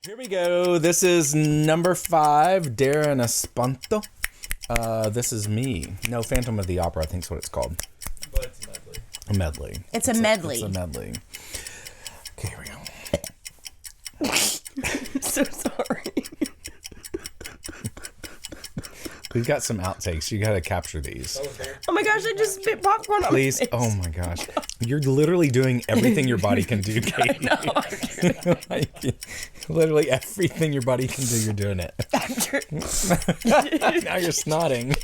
Here we go. This is number 5, Darren Espanto. This is me. No, Phantom of the Opera, I think is what it's called. But it's a medley. A medley. It's a medley. It's a medley. Okay, here we go. I'm so sorry. We've got some outtakes. You got to capture these. Oh my gosh, I just spit popcorn on Please. my face. Oh my gosh. You're literally doing everything your body can do, Katie. Like, literally everything your body can do, you're doing it. Now you're snotting.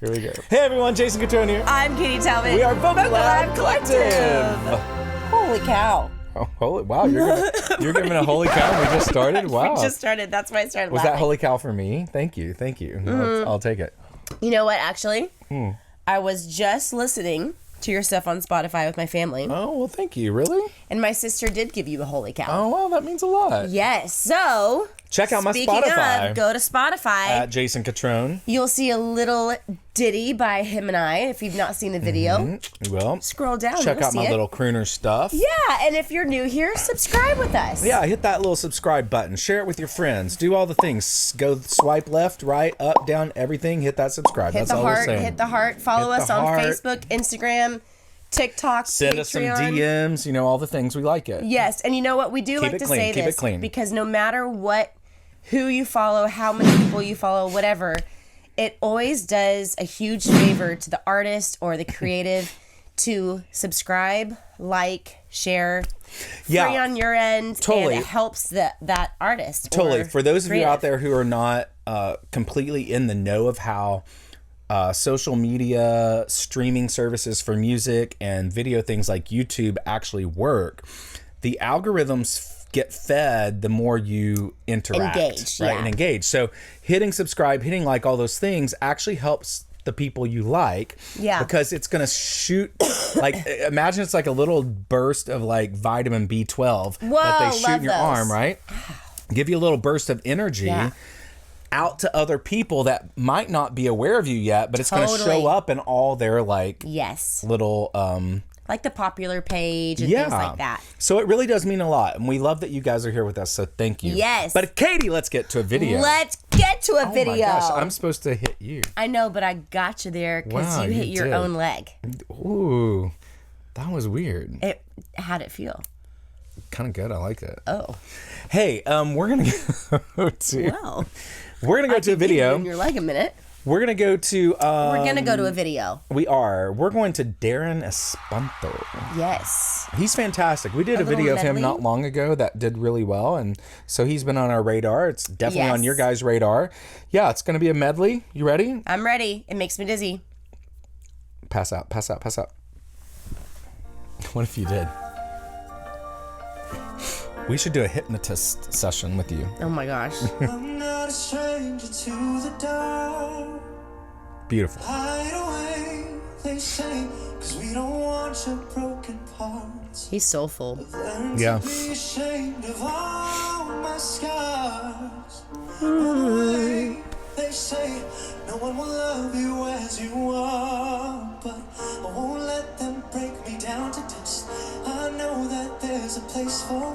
Here we go. Hey everyone, Jason Catron here. I'm Katie Talbot. We are Vocal Lab Collective. Holy cow. Oh, holy, wow, you're giving a holy cow. We just started? Wow. We just started. That's why I started Was laughing. that holy cow for me? Thank you. I'll take it. You know what, actually? I was just listening to your stuff on Spotify with my family. Oh, well, thank you. Really? And my sister did give you a holy cow. Oh, well, that means a lot. Yes. So, Check out my speaking Spotify. of, go to Spotify. At Jason Catron. You'll see a little ditty by him and I. If you've not seen the video, You will. scroll down. Check you'll out see my it. little crooner stuff. Yeah, and if you're new here, subscribe with us. Yeah, hit that little subscribe button. Share it with your friends. Do all the things. Go swipe left, right, up, down, everything. Hit that subscribe. Hit That's the all we're heart. saying. Hit the heart. Follow Hit us the on heart. Facebook, Instagram, TikTok, Send Patreon. us some DMs. You know, all the things. We like it. Yes, and you know what? We do Keep like it to clean, say keep it this clean. because no matter who you follow, how many people you follow, whatever, it always does a huge favor to the artist or the creative to subscribe, like, share, free on your end, Totally. and it helps that artist. Totally. or For those of you creative. out there who are not completely in the know of how social media streaming services for music and video things like YouTube actually work, the algorithms get fed the more you interact. Engage, right? yeah. And engage. So hitting subscribe, hitting like, all those things actually helps the people you like. Yeah. Because it's going to shoot, like, imagine it's like a little burst of like vitamin B12 that Whoa, they shoot love in your those. arm, right? Give you a little burst of energy. Yeah. Out to other people that might not be aware of you yet, but it's going to Totally. show up in all their like Yes. little Like the popular page and yeah. things like that. So it really does mean a lot, and we love that you guys are here with us. So thank you. Yes. But Katie, let's get to a video. Let's get to a Oh video. my gosh, I'm supposed to hit you. I know, but I got you there because Wow, you hit you your did. own leg. Ooh, that was weird. How'd it feel? Kind of good. I like it. Oh. Hey, we're gonna go to. Well, We're gonna go to a move video. your leg a minute. We're gonna go to. We're gonna go to a video. We are. We're going to Darren Espanto. Yes. He's fantastic. We did a little video of him medley? not long ago that did really well, and so he's been on our radar. It's definitely Yes. on your guys' radar. Yeah, it's going to be a medley. You ready? I'm ready. It makes me dizzy. Pass out, pass out, pass out. What if you did? We should do a hypnotist session with you. Oh my gosh. I'm not a stranger to the dark. Beautiful. Hide away, they say, 'cause we don't want your broken parts. He's soulful. Learn Yeah. to be ashamed of all my scars. Away, they say, no one will love you as you are, but I won't let them break me down to dust. I know that there's a place for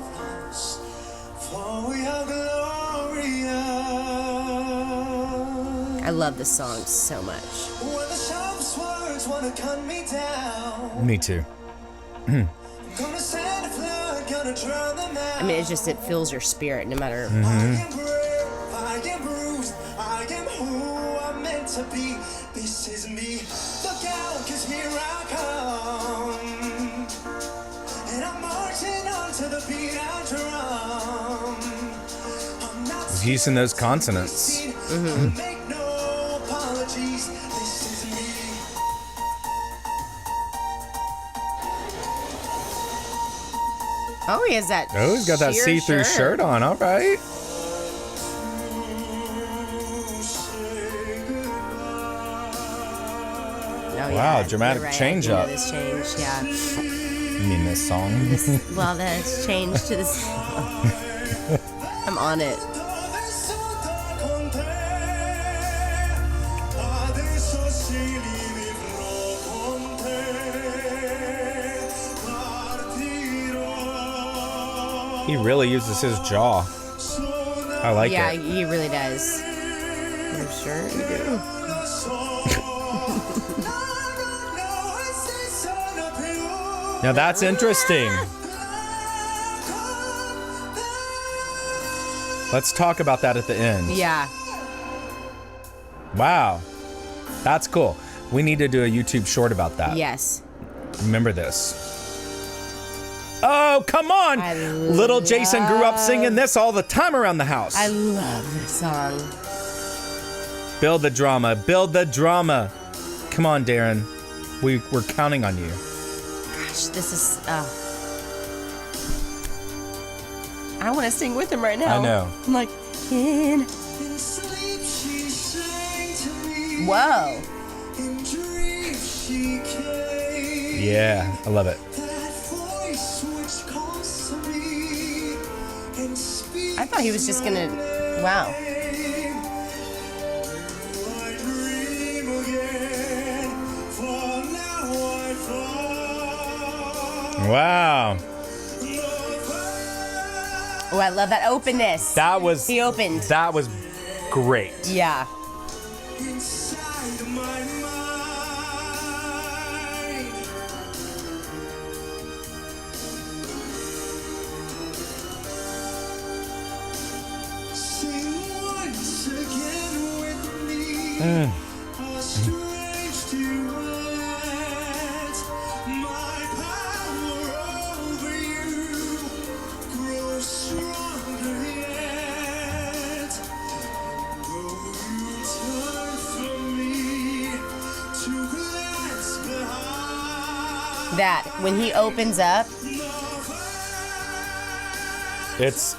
us, for we are glorious. I love this song so much. When the sharpest words wanna cut me down, Me too. gonna send a flood, gonna drown them out. I mean, it fills your spirit no matter. Mm-hmm. I am brave, I am bruised, I am who I'm meant to be. This is me. Look out, 'cause here I come. And I'm marching on to the beat I drum. I'm not He's using those consonants. Mm-hmm. Make no apologies. This is me. Oh, he has that. Oh, he's got that sheer see-through shirt on. All right. Oh, Wow, yeah, dramatic you're right. change I do know up. This change, yeah. You mean this song? Well, that's changed to this. I'm on it. Adesso da con te, adesso sì vivrò con te, partirò. He really uses his jaw. I like Yeah, it. he really does. I'm sure you do. Now that's interesting. Let's talk about that at the end. Yeah. Wow. That's cool. We need to do a YouTube short about that. Yes. Remember this. Oh, come on! Little Jason grew up singing this all the time around the house. I love this song. Build the drama. Build the drama. Come on, Darren. We're counting on you. Gosh, this is... I want to sing with him right now. I know. I'm like, in... Whoa. Yeah, I love it. I thought he was just gonna... Wow. Wow. Oh, I love that openness. That was... He opened. That was great. Yeah. That when he opens up, It's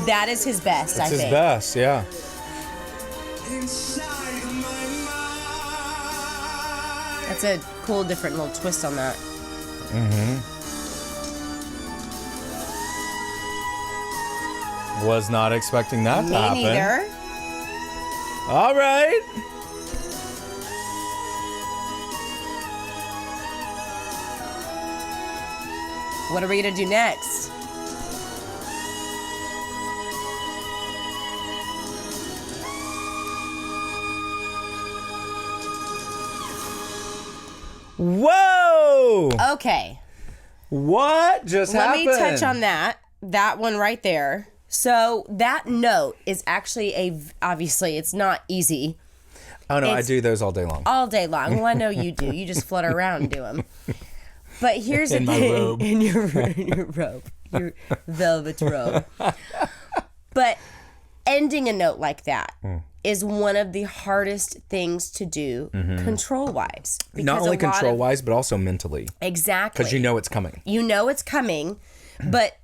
that is his best, I his think. best, yeah. That's a cool, different little twist on that. Was not expecting that to Me happen. neither. All right. What are we gonna do next? Whoa! Okay. What just Let happened? me touch on that. That one right there. So that note is actually obviously it's not easy Oh no, I it's- do those all day long. all day long. Well, I know you do. You just flutter around and do them. But here's In the my thing. robe. In your robe. Your velvet robe. But ending a note like that is one of the hardest things to do control-wise. Not only control-wise, but also mentally. Exactly. Because you know it's coming. You know it's coming, but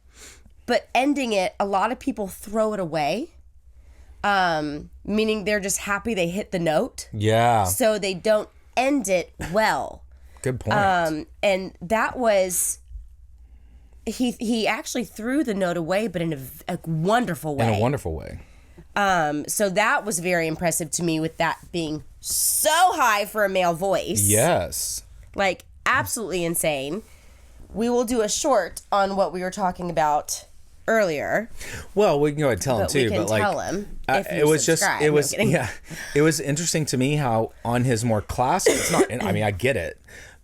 ending it, a lot of people throw it away. Meaning they're just happy they hit the note. Yeah. So they don't end it well. Good point. And that was he actually threw the note away, but in a wonderful way. In a wonderful way. So that was very impressive to me, with that being so high for a male voice. Yes. Like absolutely insane. We will do a short on what we were talking about earlier. Well, we can go ahead and tell him But too. we can but like, tell him if you it was subscribe. just, it No, was, I'm kidding. yeah, it was interesting to me how on his more classic, it's not, I mean, I get it,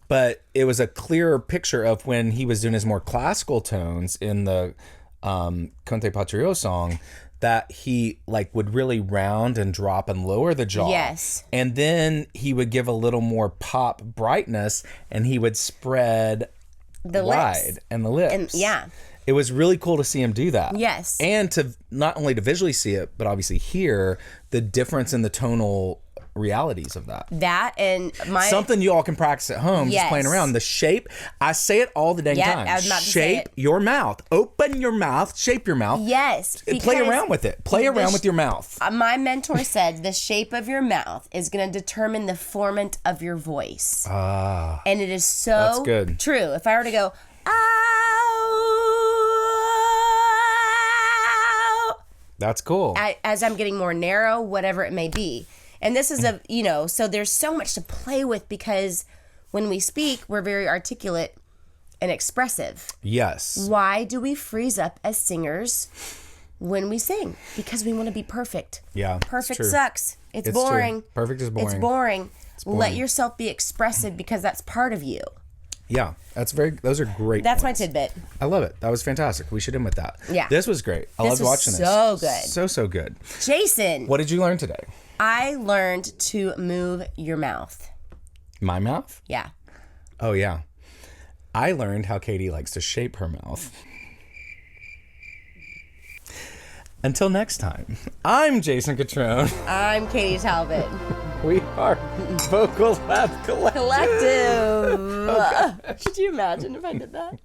but it was a clearer picture of when he was doing his more classical tones in the Conte Partirò song, that he like would really round and drop and lower the jaw. Yes. And then he would give a little more pop brightness and he would spread The wide lips. and the lips. And yeah. It was really cool to see him do that. Yes. And to not only to visually see it, but obviously hear the difference in the tonal realities of that. That and my Something you all can practice at home, just Yes. playing around. The shape, I say it all the dang Yeah, time. I was about to say Shape it. your mouth. Open your mouth. Shape your mouth. Yes. Play because around with it. Play around with your mouth. My mentor said the shape of your mouth is going to determine the formant of your voice. And it is so That's good. true. If I were to go, ow, That's cool. as I'm getting more narrow, whatever it may be. And this is so there's so much to play with, because when we speak, we're very articulate and expressive. Yes. Why do we freeze up as singers when we sing? Because we want to be perfect. Yeah. Perfect sucks. It's It's true. boring. Perfect is boring. It's boring. boring. Let yourself be expressive because that's part of you. Yeah. Those are great That's points. my tidbit. I love it. That was fantastic. We should end with that. Yeah. This was great. I This loved was watching this. so good. So good. Jason, What did you learn today? I learned to move your mouth. My mouth? Yeah. Oh, yeah. I learned how Katie likes to shape her mouth. Until next time, I'm Jason Catron. I'm Katie Talbot. We are Vocal Lab Collective. Collective. Could you imagine if I did that?